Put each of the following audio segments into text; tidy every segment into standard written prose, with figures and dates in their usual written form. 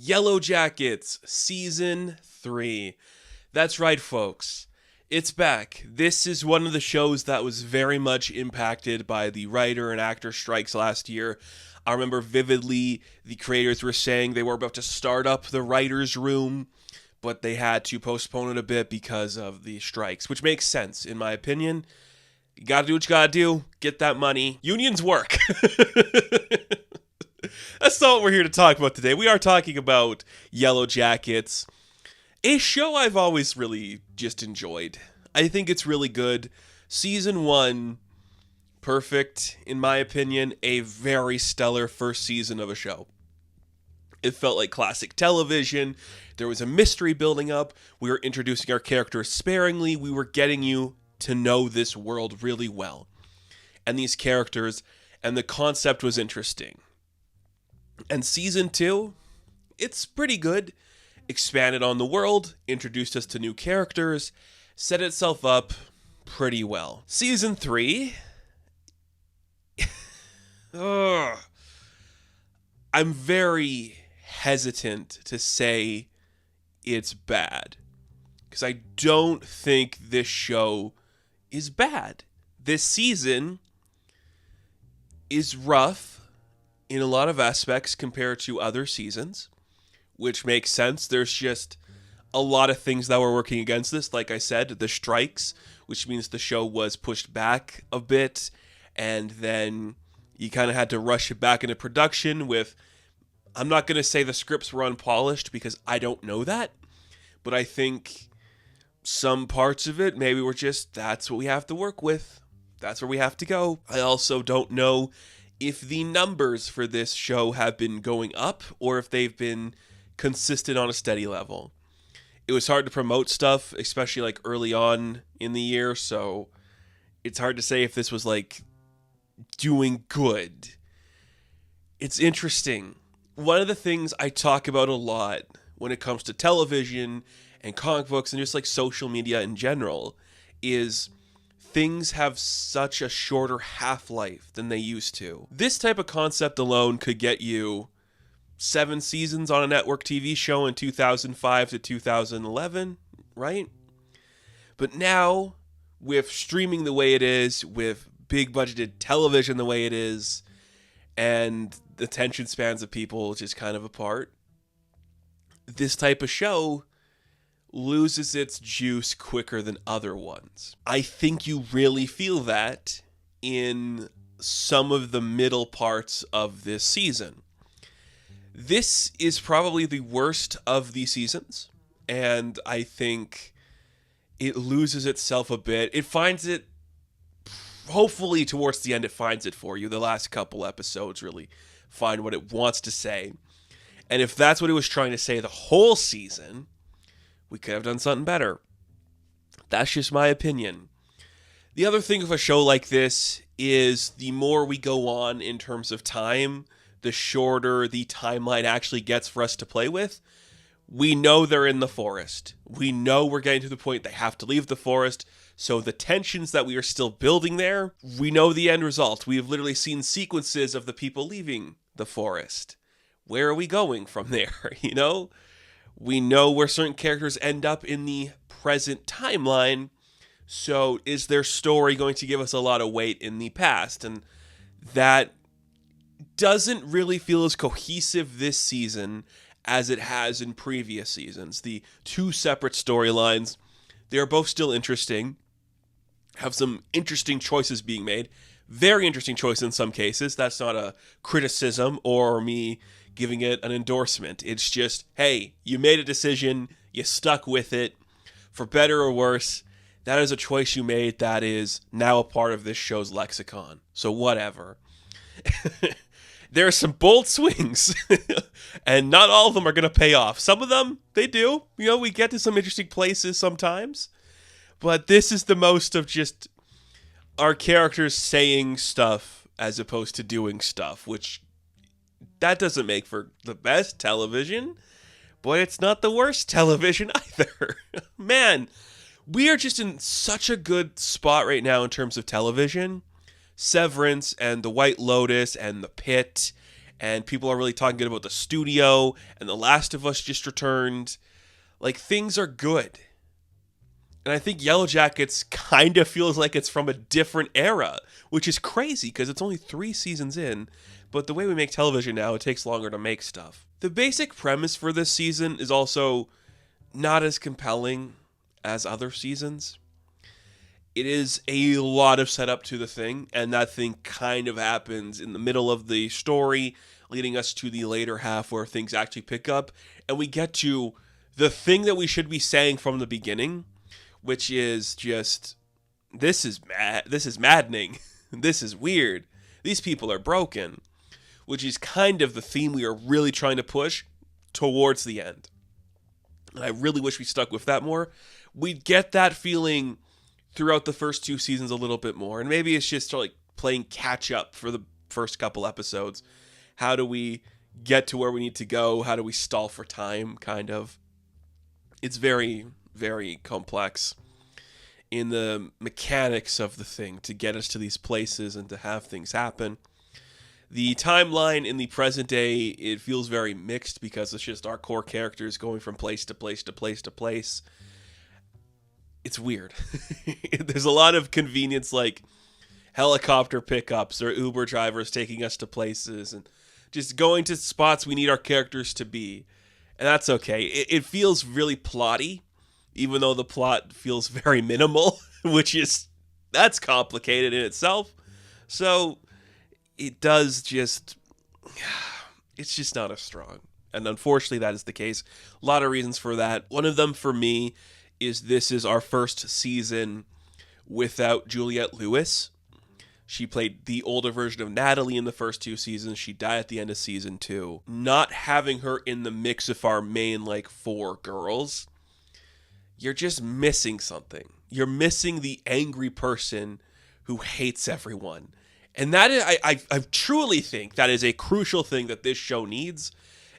Yellowjackets Season 3. That's right, folks. It's back. This is one of the shows that was very much impacted by the writer and actor strikes last year. I remember vividly the creators were saying they were about to start up the writer's room, but they had to postpone it a bit because of the strikes, which makes sense, in my opinion. You gotta do what you gotta do. Get that money. Unions work. That's not what we're here to talk about today. We are talking about Yellowjackets, a show I've always really just enjoyed. I think it's really good. Season 1, perfect, in my opinion. A very stellar first season of a show. It felt like classic television. There was a mystery building up. We were introducing our characters sparingly. We were getting you to know this world really well. And these characters, and the concept was interesting. And Season 2, it's pretty good. Expanded on the world, introduced us to new characters, set itself up pretty well. Season 3, I'm very hesitant to say it's bad, because I don't think this show is bad. This season is rough in a lot of aspects compared to other seasons, which makes sense. There's just a lot of things that were working against this. Like I said, the strikes, which means the show was pushed back a bit, and then you kind of had to rush it back into production with, I'm not going to say the scripts were unpolished because I don't know that, but I think some parts of it maybe were just, that's what we have to work with. That's where we have to go. I also don't know if the numbers for this show have been going up or if they've been consistent on a steady level. It was hard to promote stuff, especially like early on in the year, so it's hard to say if this was like doing good. It's interesting. One of the things I talk about a lot when it comes to television and comic books and just like social media in general is things have such a shorter half-life than they used to. This type of concept alone could get you 7 seasons on a network TV show in 2005 to 2011, right? But now, with streaming the way it is, with big budgeted television the way it is, and the attention spans of people just kind of apart, this type of show loses its juice quicker than other ones. I think you really feel that in some of the middle parts of this season. This is probably the worst of the seasons, and I think it loses itself a bit. It finds it, hopefully towards the end it finds it for you. The last couple episodes really find what it wants to say. And if that's what it was trying to say the whole season, we could have done something better. That's just my opinion. The other thing of a show like this is the more we go on in terms of time, the shorter the timeline actually gets for us to play with. We know they're in the forest. We know we're getting to the point they have to leave the forest. So the tensions that we are still building there, we know the end result. We have literally seen sequences of the people leaving the forest. Where are we going from there, you know? We know where certain characters end up in the present timeline, so is their story going to give us a lot of weight in the past? And that doesn't really feel as cohesive this season as it has in previous seasons. The 2 separate storylines, they are both still interesting, have some interesting choices being made, very interesting choice in some cases. That's not a criticism or me giving it an endorsement. It's just, hey, you made a decision, you stuck with it, for better or worse. That is a choice you made that is now a part of this show's lexicon. So whatever. There are some bold swings, and not all of them are going to pay off. Some of them, they do. You know, we get to some interesting places sometimes, but this is the most of just our characters saying stuff as opposed to doing stuff, which that doesn't make for the best television, but it's not the worst television either. Man, we are just in such a good spot right now in terms of television. Severance and The White Lotus and The Pit and people are really talking good about the studio, and The Last of Us just returned. Like, things are good. And I think Yellowjackets kind of feels like it's from a different era, which is crazy because it's only 3 seasons in, but the way we make television now, it takes longer to make stuff. The basic premise for this season is also not as compelling as other seasons. It is a lot of setup to the thing, and that thing kind of happens in the middle of the story, leading us to the later half where things actually pick up, and we get to the thing that we should be saying from the beginning, which is just, this is maddening. This is weird. These people are broken, which is kind of the theme we are really trying to push towards the end. And I really wish we stuck with that more. We'd get that feeling throughout the first 2 seasons a little bit more. And maybe it's just like playing catch up for the first couple episodes. How do we get to where we need to go? How do we stall for time, kind of? It's very, very complex in the mechanics of the thing to get us to these places and to have things happen. The timeline in the present day, it feels very mixed because it's just our core characters going from place to place to place to place. It's weird. There's a lot of convenience, like helicopter pickups or Uber drivers taking us to places and just going to spots we need our characters to be. And that's okay. It feels really plotty, even though the plot feels very minimal, that's complicated in itself. So it does just, it's just not as strong. And unfortunately, that is the case. A lot of reasons for that. One of them for me is this is our first season without Juliette Lewis. She played the older version of Natalie in the first 2 seasons. She died at the end of season 2. Not having her in the mix of our main, 4 girls, you're just missing something. You're missing the angry person who hates everyone. And that is, I truly think that is a crucial thing that this show needs,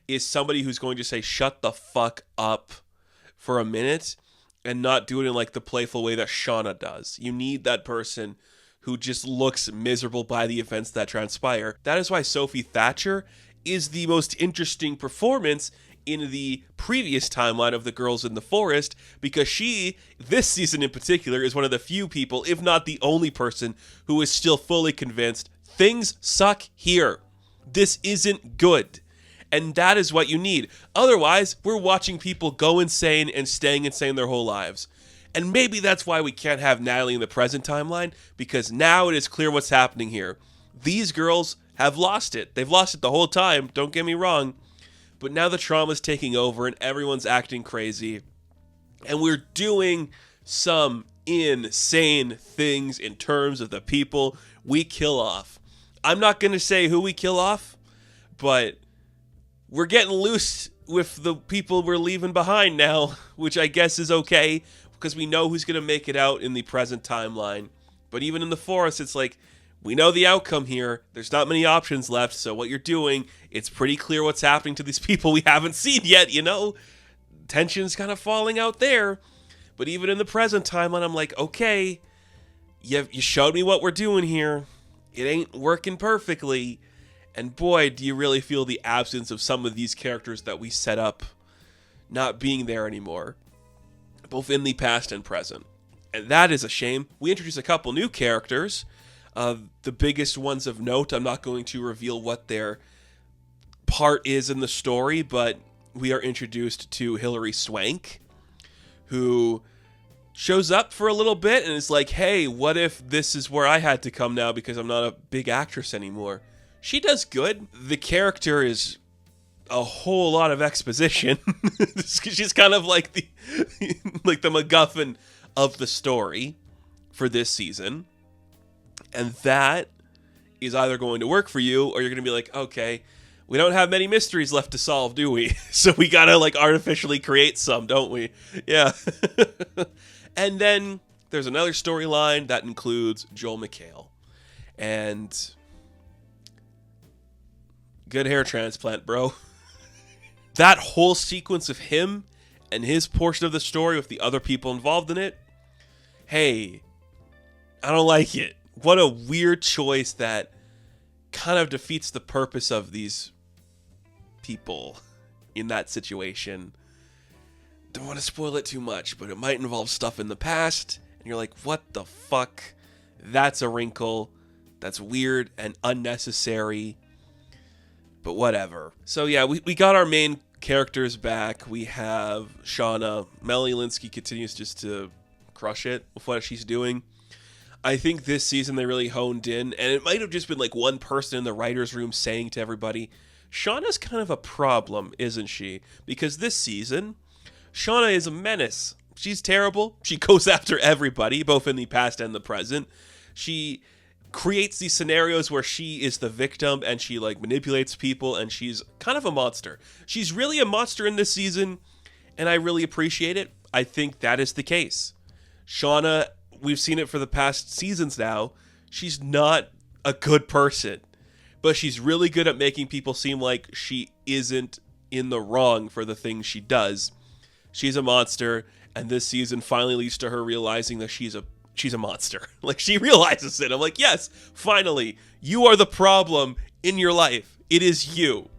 is somebody who's going to say, shut the fuck up for a minute, and not do it in the playful way that Shauna does. You need that person who just looks miserable by the events that transpire. That is why Sophie Thatcher is the most interesting performance in the previous timeline of the Girls in the Forest, because she, this season in particular, is one of the few people, if not the only person, who is still fully convinced things suck here. This isn't good. And that is what you need. Otherwise, we're watching people go insane and staying insane their whole lives. And maybe that's why we can't have Natalie in the present timeline, because now it is clear what's happening here. These girls have lost it. They've lost it the whole time, don't get me wrong. But now the trauma's taking over and everyone's acting crazy. And we're doing some insane things in terms of the people we kill off. I'm not going to say who we kill off, but we're getting loose with the people we're leaving behind now, which I guess is okay, because we know who's going to make it out in the present timeline. But even in the forest, it's we know the outcome here. There's not many options left, so what you're doing, it's pretty clear what's happening to these people we haven't seen yet, Tension's kind of falling out there. But even in the present timeline, I'm okay, you showed me what we're doing here. It ain't working perfectly. And boy, do you really feel the absence of some of these characters that we set up not being there anymore, both in the past and present. And that is a shame. We introduced a couple new characters. The biggest ones of note, I'm not going to reveal what their part is in the story, but we are introduced to Hilary Swank, who shows up for a little bit and is hey, what if this is where I had to come now because I'm not a big actress anymore? She does good. The character is a whole lot of exposition. She's kind of like the MacGuffin of the story for this season. And that is either going to work for you, or you're going to be okay, we don't have many mysteries left to solve, do we? So we got to artificially create some, don't we? Yeah. And then there's another storyline that includes Joel McHale. And good hair transplant, bro. That whole sequence of him and his portion of the story with the other people involved in it, hey, I don't like it. What a weird choice that kind of defeats the purpose of these people in that situation. Don't want to spoil it too much, but it might involve stuff in the past, and you're like, what the fuck? That's a wrinkle. That's weird and unnecessary, but whatever. So yeah, we got our main characters back. We have Shauna. Melanie Lynskey continues just to crush it with what she's doing. I think this season they really honed in, and it might have just been like one person in the writer's room saying to everybody, Shauna's kind of a problem, isn't she? Because this season, Shauna is a menace. She's terrible. She goes after everybody, both in the past and the present. She creates these scenarios where she is the victim and she like manipulates people, and she's kind of a monster. She's really a monster in this season, and I really appreciate it. I think that is the case. Shauna, we've seen it for the past seasons now. She's not a good person, but she's really good at making people seem like she isn't in the wrong for the things she does. She's a monster, and this season finally leads to her realizing that she's a monster. Like, she realizes it. I'm like, yes, finally, you are the problem in your life. It is you.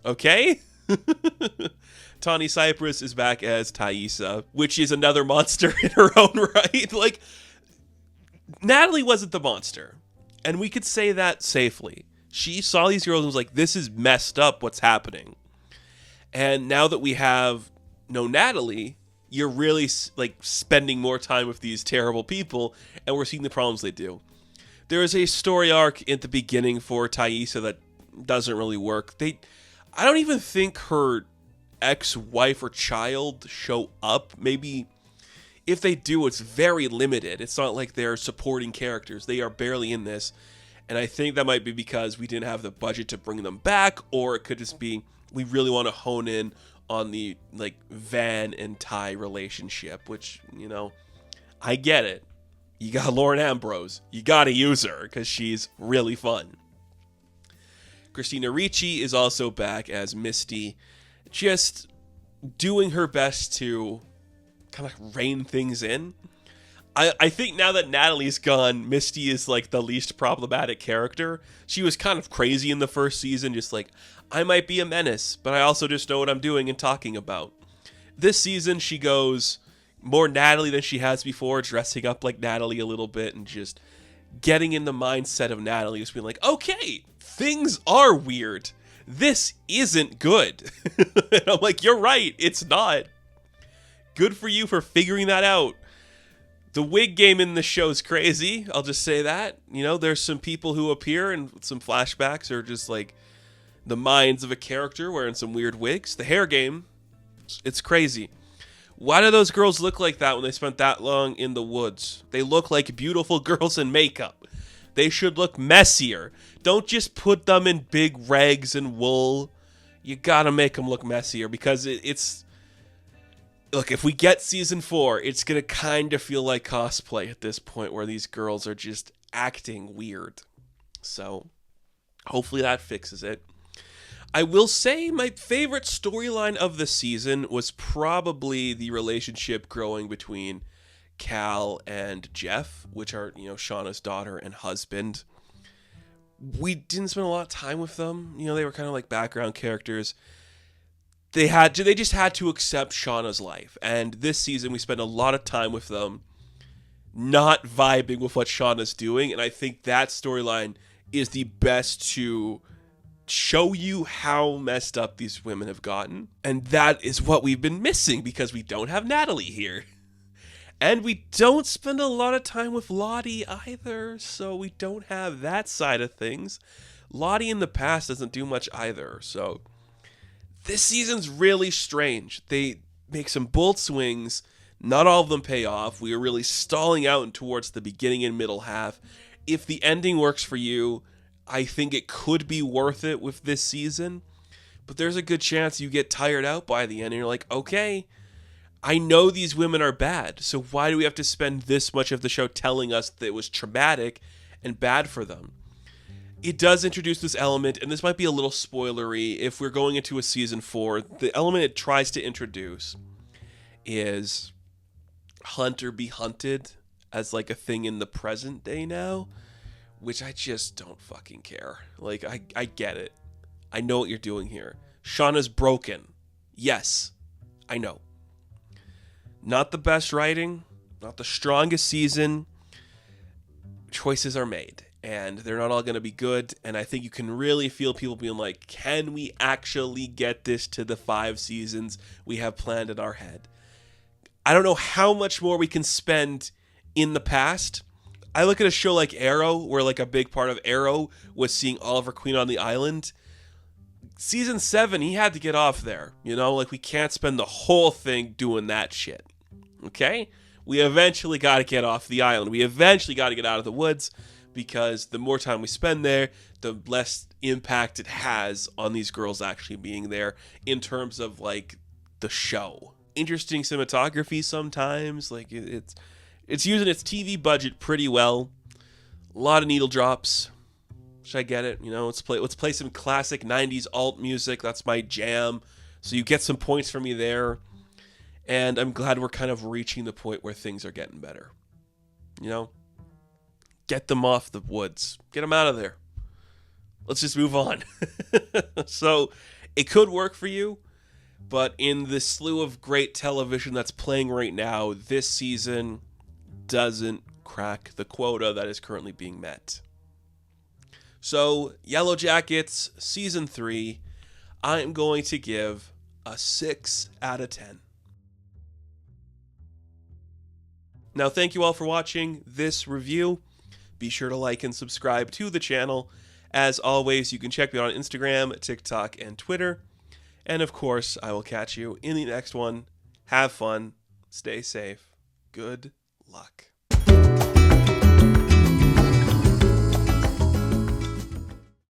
Okay? Tawny Cypress is back as Thaisa, which is another monster in her own right. Like, Natalie wasn't the monster, and we could say that safely. She saw these girls and was like, this is messed up, what's happening? And now that we have no Natalie, you're really like spending more time with these terrible people, and we're seeing the problems they do. There is a story arc at the beginning for Thaisa that doesn't really work. I don't even think her ex-wife or child show up. Maybe if they do, it's very limited. It's not like they're supporting characters. They are barely in this. And I think that might be because we didn't have the budget to bring them back, or it could just be we really want to hone in on the like Van and Ty relationship, which, you know, I get it. You got Lauren Ambrose. You got to use her because she's really fun. Christina Ricci is also back as Misty, just doing her best to kind of rein things in. I think now that Natalie's gone, Misty is like the least problematic character. She was kind of crazy in the first season, just like, I might be a menace, but I also just know what I'm doing and talking about. This season, she goes more Natalie than she has before, dressing up like Natalie a little bit and just getting in the mindset of Natalie, just being like, okay, things are weird. This isn't good. And I'm like, you're right, it's not. Good for you for figuring that out. The wig game in the show is crazy. I'll just say that. You know, there's some people who appear and some flashbacks are just like the minds of a character wearing some weird wigs. The hair game, it's crazy. Why do those girls look like that when they spent that long in the woods? They look like beautiful girls in makeup. They should look messier. Don't just put them in big rags and wool. You gotta make them look messier because it's... Look, if we get season 4, it's going to kind of feel like cosplay at this point where these girls are just acting weird. So, hopefully that fixes it. I will say my favorite storyline of the season was probably the relationship growing between Cal and Jeff, which are, you know, Shauna's daughter and husband. We didn't spend a lot of time with them. You know, they were kind of like background characters. They just had to accept Shauna's life. And this season, we spent a lot of time with them not vibing with what Shauna's doing. And I think that storyline is the best to show you how messed up these women have gotten. And that is what we've been missing because we don't have Natalie here. And we don't spend a lot of time with Lottie either. So we don't have that side of things. Lottie in the past doesn't do much either. So... this season's really strange. They make some bold swings. Not all of them pay off. We are really stalling out towards the beginning and middle half. If the ending works for you, I think it could be worth it with this season. But there's a good chance you get tired out by the end and you're like, okay, I know these women are bad. So why do we have to spend this much of the show telling us that it was traumatic and bad for them? It does introduce this element, and this might be a little spoilery if we're going into a season 4. The element it tries to introduce is hunt or be hunted as like a thing in the present day now, which I just don't fucking care. Like, I get it. I know what you're doing here. Shauna's broken. Yes, I know. Not the best writing, not the strongest season. Choices are made, and they're not all going to be good. And I think you can really feel people being like, can we actually get this to the 5 seasons we have planned in our head? I don't know how much more we can spend in the past. I look at a show like Arrow, where like a big part of Arrow was seeing Oliver Queen on the island. Season 7, he had to get off there. You know, like we can't spend the whole thing doing that shit. Okay? We eventually got to get off the island. We eventually got to get out of the woods, because the more time we spend there, the less impact it has on these girls actually being there in terms of like the show. Interesting cinematography sometimes. Like it's using its TV budget pretty well. A lot of needle drops. Which I get it, you know, let's play some classic 90s alt music. That's my jam. So you get some points from me there. And I'm glad we're kind of reaching the point where things are getting better. You know? Get them off the woods. Get them out of there. Let's just move on. So it could work for you, but in the slew of great television that's playing right now, this season doesn't crack the quota that is currently being met. So, Yellowjackets, Season 3, I'm going to give a 6 out of 10. Now, thank you all for watching this review. Be sure to like and subscribe to the channel. As always, you can check me out on Instagram, TikTok, and Twitter. And of course, I will catch you in the next one. Have fun. Stay safe. Good luck.